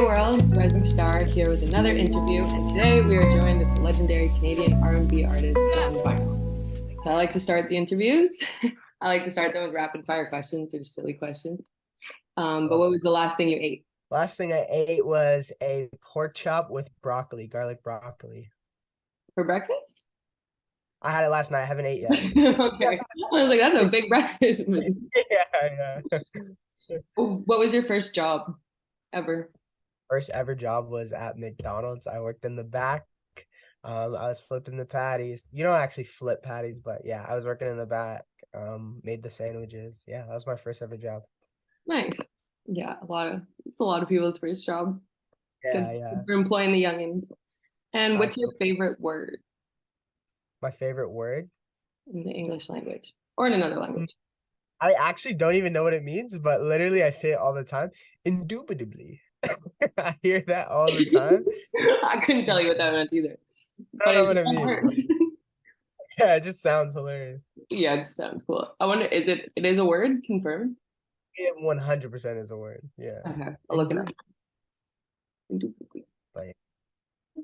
Hey world, Rising Star here with another interview, and today we are joined with the legendary Canadian R&B artist Jon Vinyl. So I like to start the interviews. I like to start them with rapid fire questions or just silly questions. But what was the last thing you ate Last thing I ate was a pork chop with broccoli, garlic broccoli. for breakfast? I had it last night. I haven't ate yet. Okay, I was like, that's a big breakfast. Yeah, yeah. What was your first job ever? First ever job was at McDonald's. I worked in the back. I was flipping the patties. You don't actually flip patties, but yeah, I was working in the back. Made the sandwiches. Yeah, that was my first ever job. Nice. Yeah, it's a lot of people's first job. Yeah, Good yeah. for employing the youngins. And what's your Absolutely. favorite word My favorite word. in the English language or in another language? I actually don't even know what it means, but literally I say it all the time. Indubitably. I hear that all the time. I couldn't tell you what that meant either. I don't But know it's what a it fun means. word. Yeah, it just sounds hilarious. Yeah, it just sounds cool. I wonder, it is a word confirmed? It 100% is a word. Yeah. Okay, I'll look it up. Indubit. Like,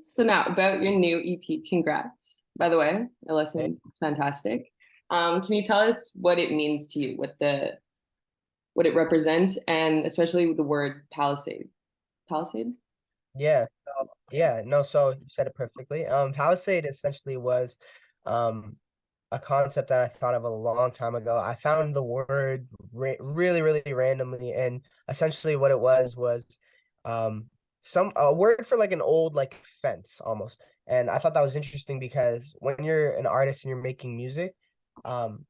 So now about your new EP, congrats. By the way, I eh, listened, it's fantastic. Can you tell us what it means to you, what it represents, and especially with the word Palisade? Palisade? yeah. Yeah. No, so you said it perfectly. Palisade essentially was um a concept that I thought of a long time ago. I found the word really, really randomly, and essentially what it was um some a word for like an old like fence almost. And I thought that was interesting because when you're an artist and you're making music, um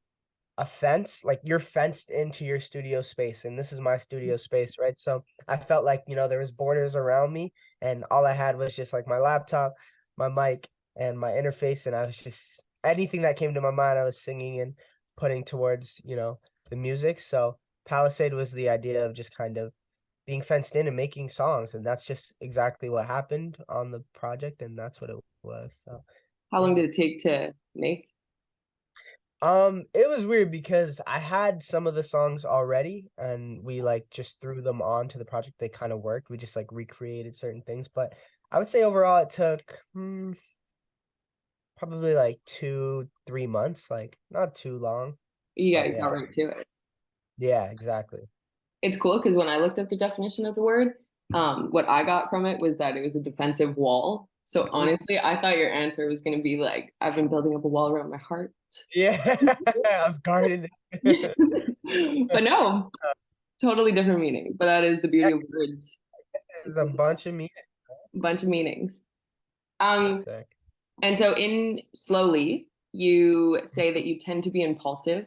a fence, like you're fenced into your studio space, and this is my studio space, right? So I felt like, there was borders around me, and all I had was just like my laptop, my mic, and my interface, and I was just anything that came to my mind, I was singing and putting towards, the music. So Palisade was the idea of just kind of being fenced in and making songs, and that's just exactly what happened on the project, and that's what it was. So How long yeah. did it take to make? It was weird because I had some of the songs already and we like just threw them on to the project. They kind of worked. We just like recreated certain things, but I would say overall it took probably like 2, 3 months, like not too long, but You got yeah. right to it. Yeah, exactly. It's cool because when I looked up the definition of the word, what I got from it was that it was a defensive wall. So honestly, I thought your answer was going to be like, I've been building up a wall around my heart. Yeah, I was guarded. But no, totally different meaning. But that is the beauty of words, There's a bunch of me. a bunch of meanings. That's Um, sick. and so in Slowly, you say that you tend to be impulsive.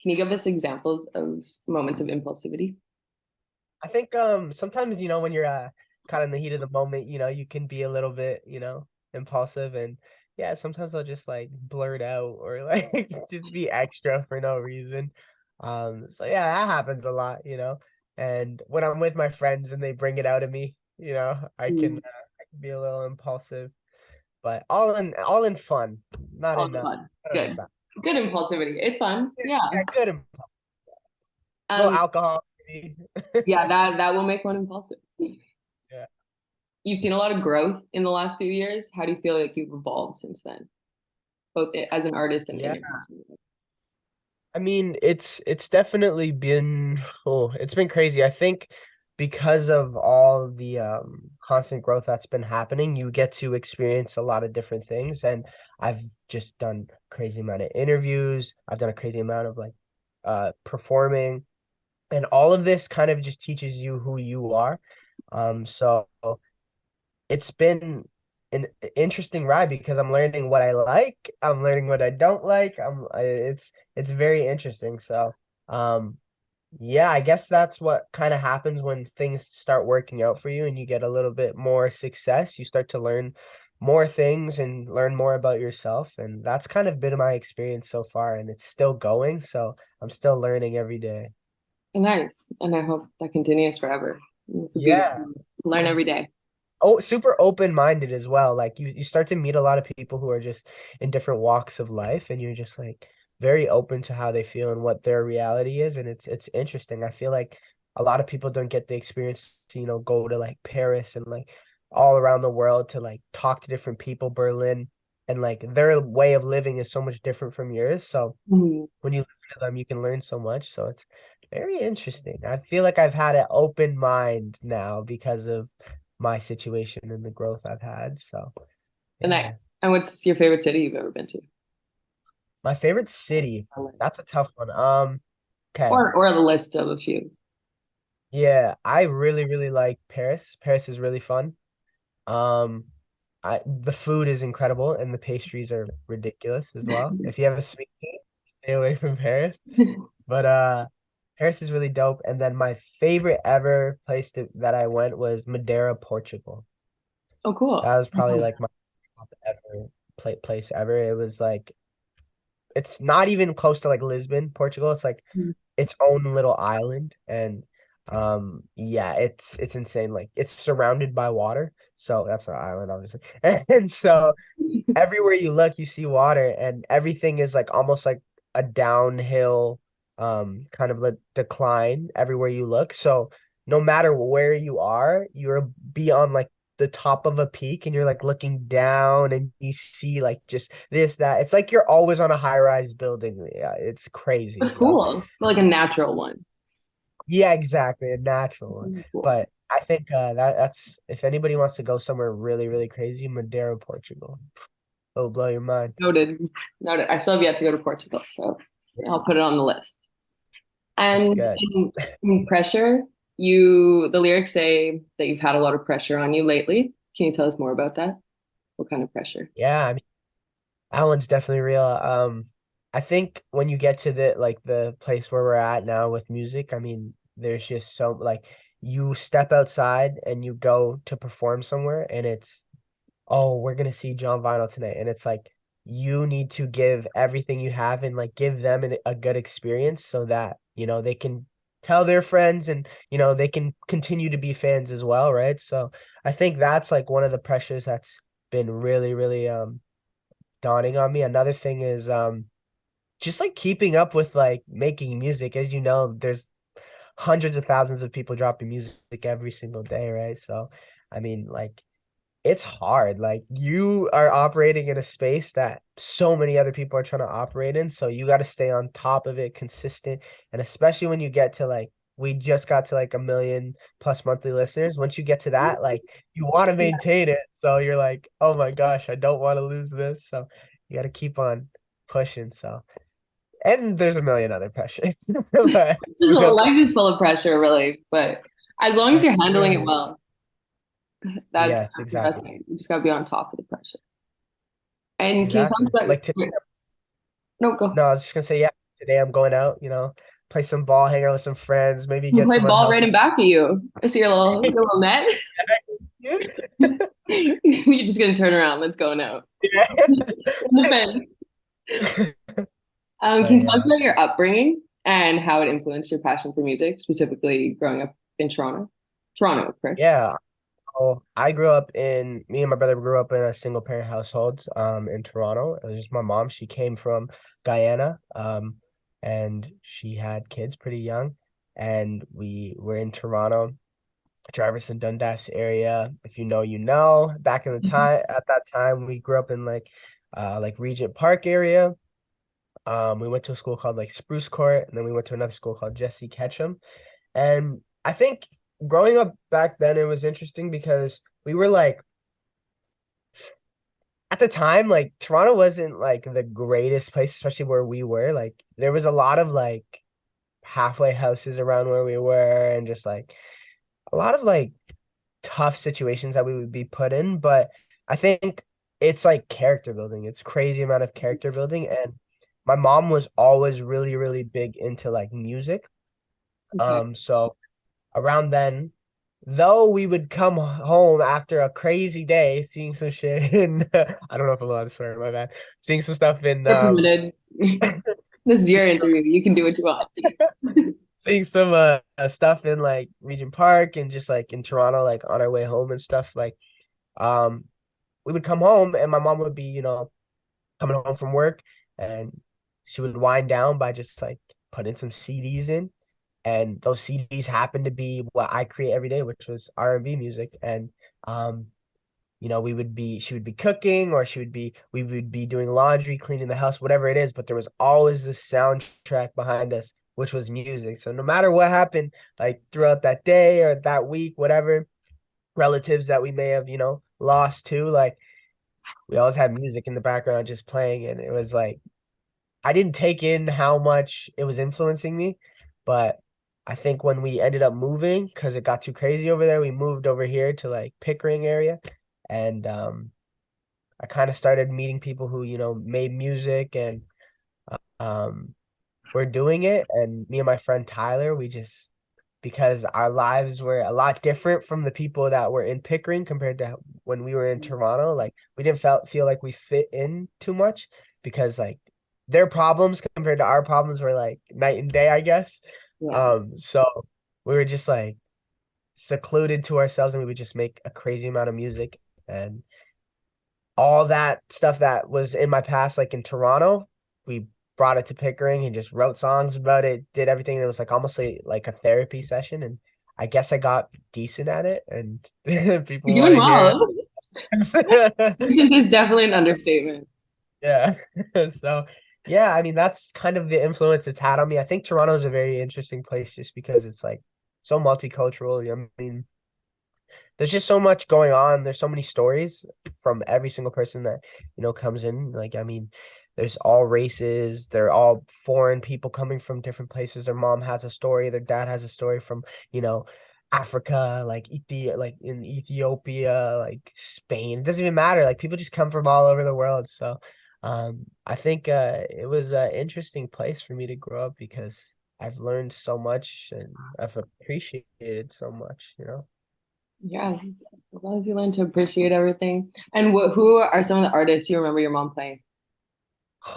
Can you give us examples of moments of impulsivity? I think sometimes when you're kind of in the heat of the moment, you can be a little bit, impulsive, and yeah, sometimes I'll just like blurt out or like just be extra for no reason. So yeah, that happens a lot. And when I'm with my friends and they bring it out of me, I can be a little impulsive, but all in fun, not All in fun. not in Good. bad. Good impulsivity. It's fun. Yeah. Yeah, good little Um, alcohol maybe. yeah, that will make one impulsive. Yeah. You've seen a lot of growth in the last few years. How do you feel like you've evolved since then, both as an artist and in Yeah. your personal life? I mean, it's definitely been it's been crazy. I think because of all the constant growth that's been happening, you get to experience a lot of different things. And I've just done crazy amount of interviews. I've done a crazy amount of like performing, and all of this kind of just teaches you who you are. So it's been an interesting ride because I'm learning what I like, I'm learning what I don't like. It's very interesting. So, um, yeah, I guess that's what kind of happens when things start working out for you and you get a little bit more success. You start to learn more things and learn more about yourself, and that's kind of been my experience so far, and it's still going. So I'm still learning every day. Nice. And I hope that continues forever. It's a Yeah. beautiful learn every day. Oh, super open-minded as well. Like you start to meet a lot of people who are just in different walks of life, and you're just like very open to how they feel and what their reality is, and it's interesting. I feel like a lot of people don't get the experience to, go to like Paris and like all around the world to like talk to different people, Berlin, and like their way of living is so much different from yours. So Mhm. when you listen to them, you can learn so much. So it's very interesting. I feel like I've had an open mind now because of my situation and the growth I've had. So yeah. Nice. And what's your favorite city you've ever been to? My favorite city, that's a tough one. Okay. Or the list of a few. Yeah, I really, really like Paris. Paris is really fun. Um, the food is incredible and the pastries are ridiculous as well. If you have a sweet tooth, stay away from Paris. But Paris is really dope. And then my favorite ever that I went was Madeira, Portugal. Oh, That cool. was probably like my top ever place ever. It was like it's not even close to like Lisbon, Portugal. It's like Mhm. its own little island, and yeah, it's insane. Like it's surrounded by water, so that's an island, obviously. And so everywhere you look, you see water, and everything is like almost like a downhill, kind of like decline everywhere you look. So no matter where you are, you're be on like the top of a peak and you're like looking down and you see like just this, that. It's like you're always on a high-rise building. Yeah, it's crazy. That's So cool. Like a natural one. yeah, exactly, a natural one. Really cool. But I think that's if anybody wants to go somewhere really, really crazy, Madeira, Portugal. It'll blow your mind. Noted. Noted. I still have yet to go to Portugal, so I'll put it on the list. That's And good. in pressure, the lyrics say that you've had a lot of pressure on you lately. Can you tell us more about that? What kind of pressure? Yeah, I mean, that one's definitely real. I think when you get to the place where we're at now with music, I mean, there's just so like you step outside and you go to perform somewhere and it's, oh, we're gonna see Jon Vinyl tonight. And it's like you need to give everything you have and like give them a good experience so that, they can tell their friends and, they can continue to be fans as well, right? So I think that's like one of the pressures that's been really, really dawning on me. Another thing is just like keeping up with like making music. As you know, there's hundreds of thousands of people dropping music every single day, right? So I mean, like it's hard. Like you are operating in a space that so many other people are trying to operate in. So you got to stay on top of it, consistent. And especially when you get to like, we just got to like 1 million+ monthly listeners. Once you get to that, like you want to Yeah. maintain it. So you're like, oh my gosh, I don't want to lose this. So you got to keep on pushing. So, and there's a million other pressures. But Just life is full of pressure, really, but as long as that's you're handling it really, well, yes, that's the best exactly. thing. You just gotta be on top of the pressure. And can you tell us Exactly. about Like today, no, go. no, I was just gonna say, yeah, today I'm going out, play some ball, hang out with some friends, maybe You get play some ball right in unhealthy. back of you. I see your little net. Yeah. You're just gonna turn around. Let's go now. In the fence. Can But you tell us yeah. about your upbringing and how it influenced your passion for music, specifically growing up in Toronto? Toronto, correct? Yeah. Oh, me and my brother grew up in a single parent household in Toronto. It was just my mom. She came from Guyana, and she had kids pretty young. And we were in Toronto, Jarvis Dundas area. If you know, you know. Back in the time, at that time, we grew up in like Regent Park area. We went to a school called like Spruce Court, and then we went to another school called Jesse Ketchum. And I think growing up back then, it was interesting because we were like at the time, like Toronto wasn't like the greatest place, especially where we were. Like there was a lot of like halfway houses around where we were, and just like a lot of like tough situations that we would be put in. But I think it's like character building. It's crazy amount of character building. And my mom was always really, really big into like music. Okay. So around then, though we would come home after a crazy day, seeing some shit in I don't know if I'm allowed to swear, my bad. Seeing some stuff in You're permitted. This is your interview. You can do what you want. seeing some stuff in like Regent Park and just like in Toronto, like on our way home and stuff, like um we would come home and my mom would be, coming home from work and she would wind down by just like putting some CDs in. and those CDs happened to be what I create every day, which was R&B music. And um, she would be cooking, or we would be doing laundry, cleaning the house, whatever it is, but there was always this soundtrack behind us, which was music. So no matter what happened, like throughout that day or that week, whatever, relatives that we may have, lost to, like we always had music in the background just playing. And it was like, I didn't take in how much it was influencing me, but I think when we ended up moving, because it got too crazy over there, we moved over here to like Pickering area. And I kind of started meeting people who, made music, and um were doing it. And me and my friend Tyler, we just, because our lives were a lot different from the people that were in Pickering compared to when we were in Toronto. Like we didn't feel like we fit in too much, because like their problems compared to our problems were like night and day, I guess. Yeah. So we were just like secluded to ourselves, and we would just make a crazy amount of music. And all that stuff that was in my past, like in Toronto, we brought it to Pickering and just wrote songs about it, did everything. It was like almost like a therapy session. And I guess I got decent at it, and people You're want doing to hear well. it. Decent is definitely an understatement. Yeah. So yeah, I mean that's kind of the influence it's had on me. I think Toronto is a very interesting place just because it's like so multicultural. I mean, there's just so much going on. There's so many stories from every single person that, comes in. Like, I mean, there's all races, they're all foreign people coming from different places. Their mom has a story, their dad has a story from, you know, Africa, like like in Ethiopia, like Spain. It doesn't even matter. Like people just come from all over the world. So I think it was an interesting place for me to grow up, because I've learned so much and I've appreciated so much. Yeah, as long as you learn to appreciate everything. And who are some of the artists you remember your mom playing?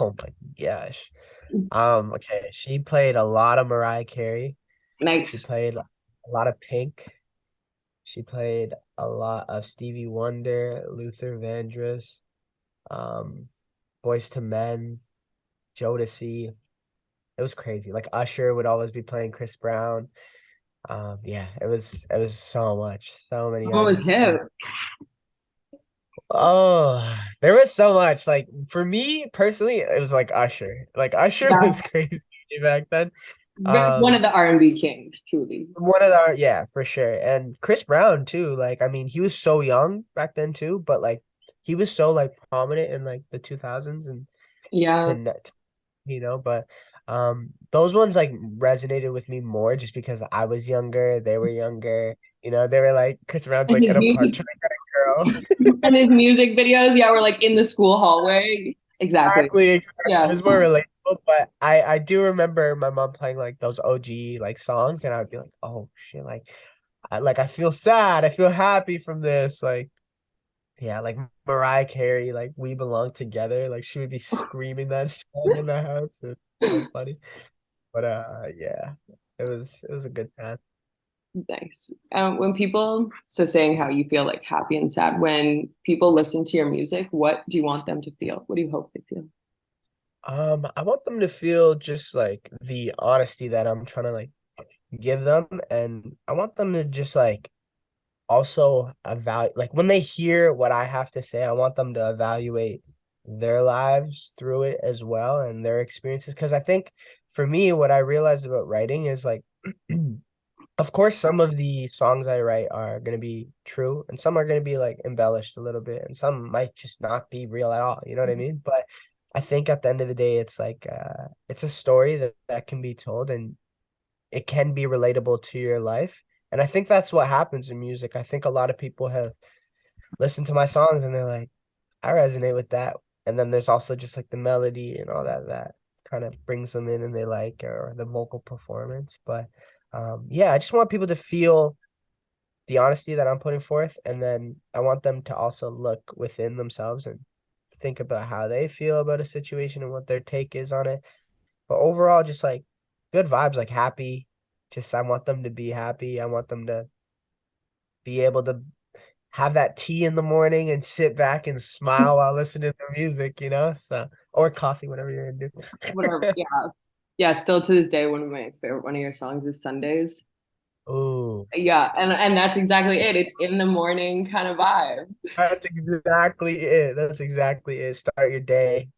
Oh my gosh. Okay, she played a lot of Mariah Carey. She Nice. played a lot of Pink. She played a lot of Stevie Wonder, Luther Vandross, um, Boys to Men, Jodeci. It was crazy. Like Usher would always be playing Chris Brown. Yeah, it was so much, so many What was artists. hip? Oh, there was so much. Like for me personally, it was like Usher. Like Usher Yeah, was crazy back then. one of Um, the R&B kings, truly. One of the yeah, for sure. And Chris Brown too. Like, I mean, he was so young back then too, but like he was so like prominent in like the 2000s and to Yeah. net, but those ones like resonated with me more just because I was younger, they were younger. They were like Chris Brown's And like his in a park music, trying to get a girl. and his music videos, yeah, were like in the school hallway. Exactly. Exactly. It Yeah. was more relatable, but I do remember my mom playing like those OG like songs, and I would be like, oh shit, like I feel sad, I feel happy from this, like yeah, like Mariah Carey, like We Belong Together, like she would be screaming that song in the house. It's so funny, but yeah, it was a good time. Nice. When people, so saying how you feel like happy and sad, when people listen to your music, what do you want them to feel? What do you hope they feel? I want them to feel just like the honesty that I'm trying to like give them, and I want them to just like also evaluate, like when they hear what I have to say, I want them to evaluate their lives through it as well, and their experiences. Because I think for me, what I realized about writing is like, of course, some of the songs I write are going to be true, and some are going to be like embellished a little bit, and some might just not be real at all. You know what I mean? But I think at the end of the day, it's like it's a story that can be told, and it can be relatable to your life. And I think that's what happens in music. I think a lot of people have listened to my songs and they're like, I resonate with that. And then there's also just like the melody and all that kind of brings them in and they like, or the vocal performance. But yeah, I just want people to feel the honesty that I'm putting forth. And then I want them to also look within themselves and think about how they feel about a situation and what their take is on it. But overall, just like good vibes, like happy. Just I want them to be happy. I want them to be able to have that tea in the morning and sit back and smile while listening to music, So or coffee, whatever you're gonna Whatever. do. Yeah. Yeah, still to this day, one of my favorite one of your songs is Sundays. Oh, Yeah, and that's exactly it. It's in the morning kind of vibe. that's exactly it. That's exactly it. Start your day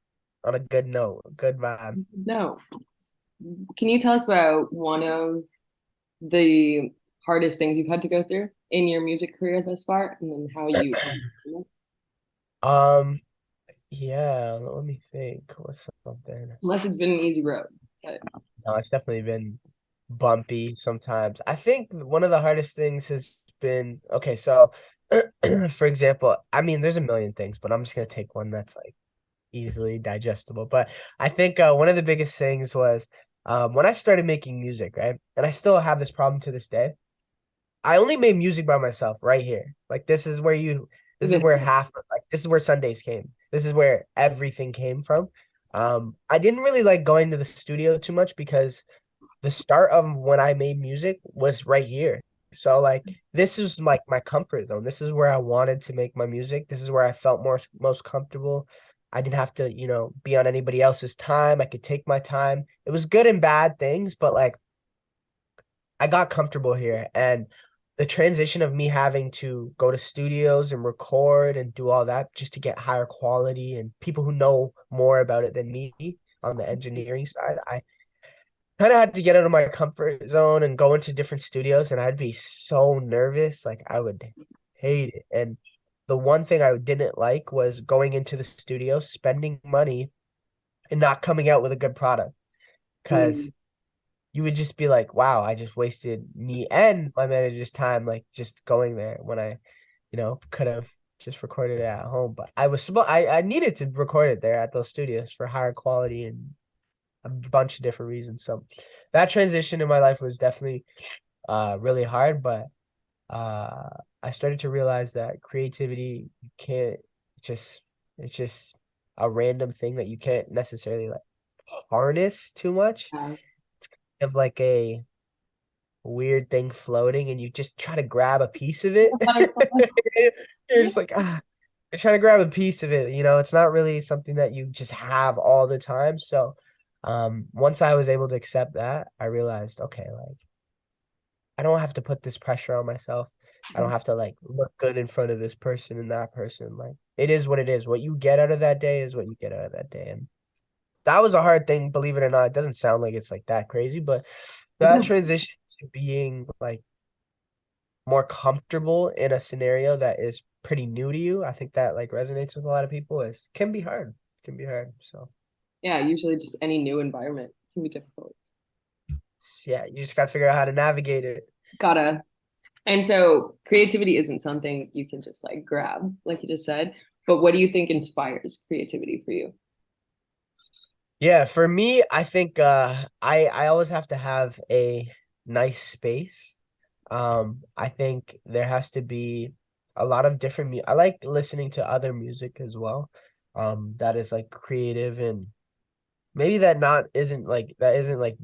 on a good note, a good vibe. No. Can you tell us about one of the hardest things you've had to go through in your music career thus far, and then how you, Um, yeah, let me think. What's something? unless it's been an easy road. But No, it's definitely been bumpy sometimes. I think one of the hardest things has been okay, so for example, I mean, there's a million things, but I'm just gonna take one that's like easily digestible. But I think one of the biggest things was when I started making music, right? And I still have this problem to this day. I only made music by myself right here. Like this is even where this is where Sundays came. This is where everything came from. I didn't really like going to the studio too much because the start of when I made music was right here. So like this is like my comfort zone. This is where I wanted to make my music. This is where I felt most comfortable. I didn't have to, be on anybody else's time. I could take my time. It was good and bad things, but like I got comfortable here, and the transition of me having to go to studios and record and do all that just to get higher quality and people who know more about it than me on the engineering side, I kind of had to get out of my comfort zone and go into different studios, and I'd be so nervous, like I would hate it. And the one thing I didn't like was going into the studio, spending money and not coming out with a good product, mm, because you would just be like, wow, I just wasted me and my manager's time, like just going there when I, could have just recorded it at home. But I needed to record it there at those studios for higher quality and a bunch of different reasons. So that transition in my life was definitely really hard, but uh I started to realize that creativity you can't just it's just a random thing that you can't necessarily like harness too much. yeah. It's kind of like a weird thing floating and you just try to grab a piece of it. You're just like, you're trying to grab a piece of it. It's not really something that you just have all the time. So once I was able to accept that, I realized, okay, like I don't have to put this pressure on myself. I don't have to like look good in front of this person and that person. Like it is what it is. What you get out of that day is what you get out of that day. And that was a hard thing, believe it or not. It doesn't sound like it's like that crazy, but that transition to being like more comfortable in a scenario that is pretty new to you, I think that like resonates with a lot of people is can be hard. Can be hard. So Yeah, usually just any new environment can be difficult. yeah, you just gotta figure out how to navigate it. Gotta. And so creativity isn't something you can just like grab, like you just said. But what do you think inspires creativity for you? Yeah, for me, I think I always have to have a nice space. I think there has to be a lot of different I like listening to other music as well. That is like creative and maybe that isn't like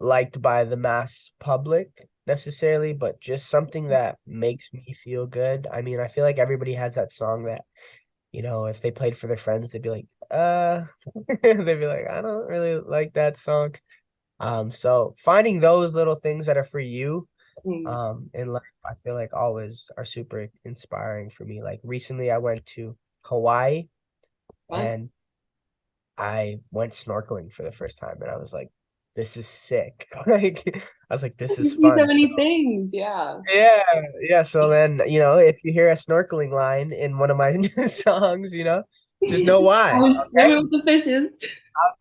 liked by the mass public necessarily, but just something that makes me feel good. I mean, I feel like everybody has that song that, if they played for their friends, they'd be like, they'd be like, I don't really like that song. So finding those little things that are for you, Mm, in life, I feel like always are super inspiring for me. Like recently I went to Hawaii fun. and I went snorkeling for the first time and I was like, this is sick. Like I was like, this You is see so fun. So many things. Yeah. yeah, yeah. So then, if you hear a snorkeling line in one of my songs, just know I why. was Okay. swimming with the fishes.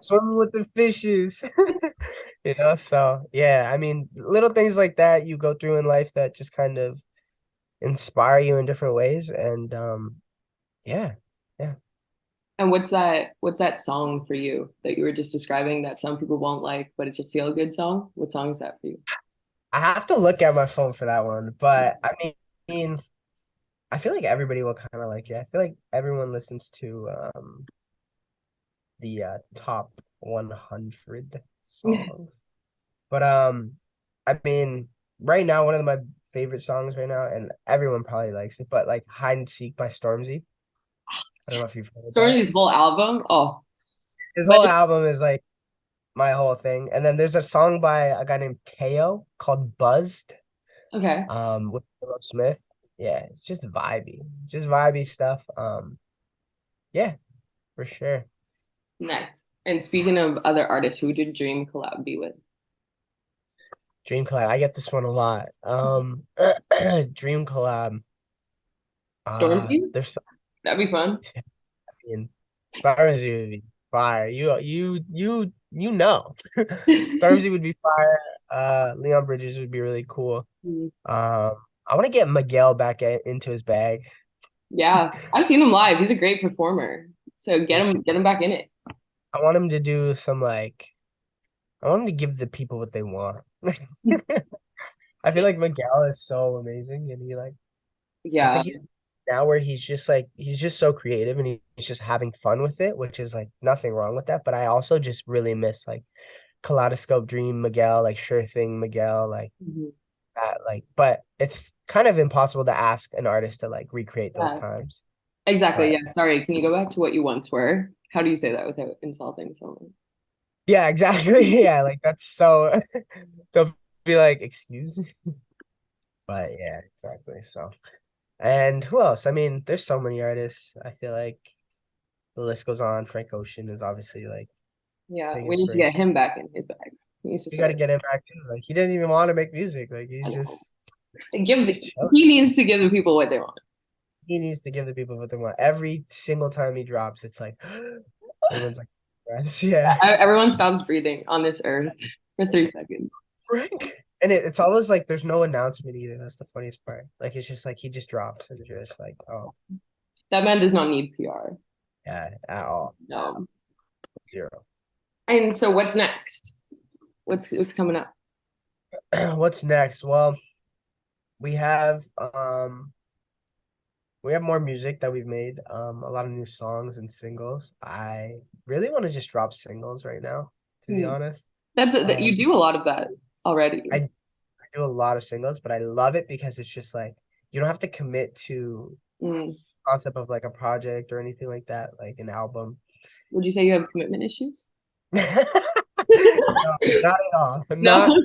Swimming with the fishes. So yeah, I mean, little things like that you go through in life that just kind of inspire you in different ways. And yeah, yeah. And what's that song for you that you were just describing that some people won't like, but it's a feel good song? What song is that for you? I have to look at my phone for that one, but I mean, I feel like everybody will kind of like it. I feel like everyone listens to the top 100 songs. But I mean, right now one of my favorite songs right now, and everyone probably likes it, but like Hide and Seek by Stormzy. I don't know if you've heard that. Story's whole album. Oh, His but whole album is like my whole thing. And then there's a song by a guy named Teo called Buzzed, Okay, with Willow Smith. Yeah, it's just vibey. It's just vibey stuff. Yeah, for sure. nice. And speaking of other artists, who would your dream collab be with? Dream collab. I get this one a lot. Dream collab. Stormzy? There's so That'd be fun. many. Stormzy would be fire. You know. Stormzy would be fire. Leon Bridges would be really cool. Mhm. I want to get Miguel back into his bag. Yeah, I've seen him live. He's a great performer. So get him back in it. I want him to do some like I want him to give the people what they want. I feel like Miguel is so amazing and I Yeah. think he's now where he's just so creative and he's just having fun with it, which is like nothing wrong with that. But I also just really miss like Kaleidoscope Dream Miguel, like Sure Thing Miguel, like Mhm. that, like but it's kind of impossible to ask an artist to like recreate those Yeah. times. Exactly. But Yeah. Sorry. Can you go back to what you once were? How do you say that without insulting someone? yeah, exactly. Yeah, like that's so they'll be like, excuse me. But yeah, exactly. So and who else? I mean, there's so many artists. I feel like the list goes on. Frank Ocean is obviously like Yeah, big we need to get inspiration. him back in his bag. He needs to We got to start. get him back too. Like he didn't even want to make music. Like I know. he's chilling. He needs to give the people what they want. He needs to give the people what they want. Every single time he drops, it's like everyone's like, "Yes, yeah, Everyone stops breathing on this earth for 3 seconds. Frank." And it's always like there's no announcement either. That's the funniest part. Like it's just like he just drops and you're just like, oh That man does not need PR. yeah, at all. No. Zero. And so what's next? What's coming up? What's next? Well, we have um we have more music that we've made, a lot of new songs and singles. I really want to just drop singles right now, to be Hmm. honest. That's that you Um, do a lot of that already. I do a lot of singles, but I love it because it's just like you don't have to commit to Mm. concept of like a project or anything like that, like an album. Would you say you have commitment issues? No, not at all. No.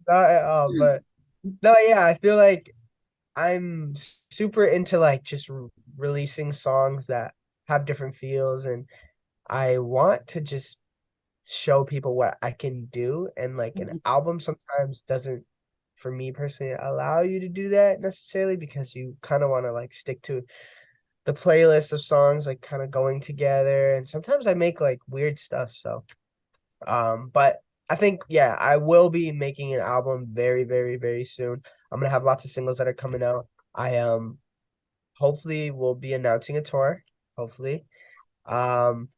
Not at all. But no, yeah, I feel like I'm super into like just releasing songs that have different feels and I want to just show people what I can do. And like an album sometimes doesn't, for me personally, allow you to do that necessarily because you kind of want to like stick to the playlist of songs like kind of going together. And sometimes I make like weird stuff. So, but I think, yeah, I will be making an album very, very, very soon. I'm gonna have lots of singles that are coming out. I hopefully will be announcing a tour, hopefully. Um,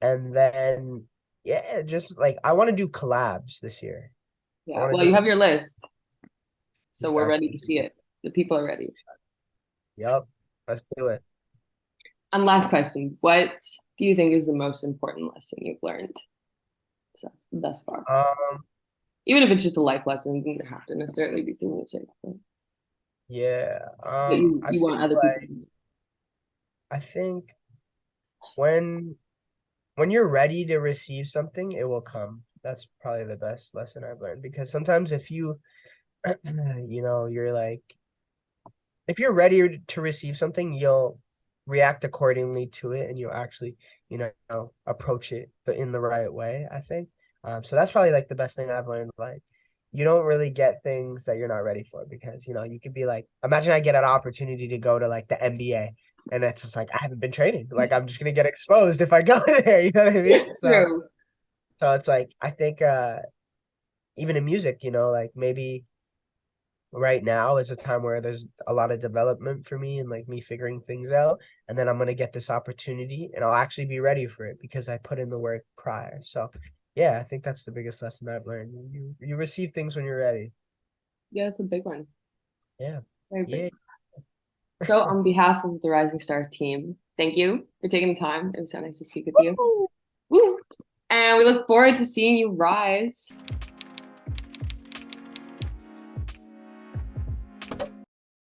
and then yeah, just like I want to do collabs this year. I Yeah. want Well, to you do have your list, so we're ready exactly. to see it. The people are ready. Yep, let's do it. And last question, what do you think is the most important lesson you've learned thus far? Um, Even if it's just a life lesson, it doesn't have to necessarily be through music, but yeah. I you want think other people like to know. I think when when you're ready to receive something, it will come. That's probably the best lesson I've learned because sometimes if you you're like if you're ready to receive something, you'll react accordingly to it and you'll actually, approach it in the right way, I think. So that's probably like the best thing I've learned. Like, you don't really get things that you're not ready for because, you could be like, imagine I get an opportunity to go to like the NBA and it's just like, I haven't been training. Like, I'm just going to get exposed if I go there. You know what I mean? True. So it's like, I think, even in music, like maybe right now is a time where there's a lot of development for me and like me figuring things out. And then I'm gonna get this opportunity and I'll actually be ready for it because I put in the work prior. So yeah, I think that's the biggest lesson I've learned. You receive things when you're ready. Yeah, it's a big one. Yeah. Very big. Yeah. So, on behalf of the Rising Star team, thank you for taking the time. It was so nice to speak with you. Woo! Woo! And we look forward to seeing you rise.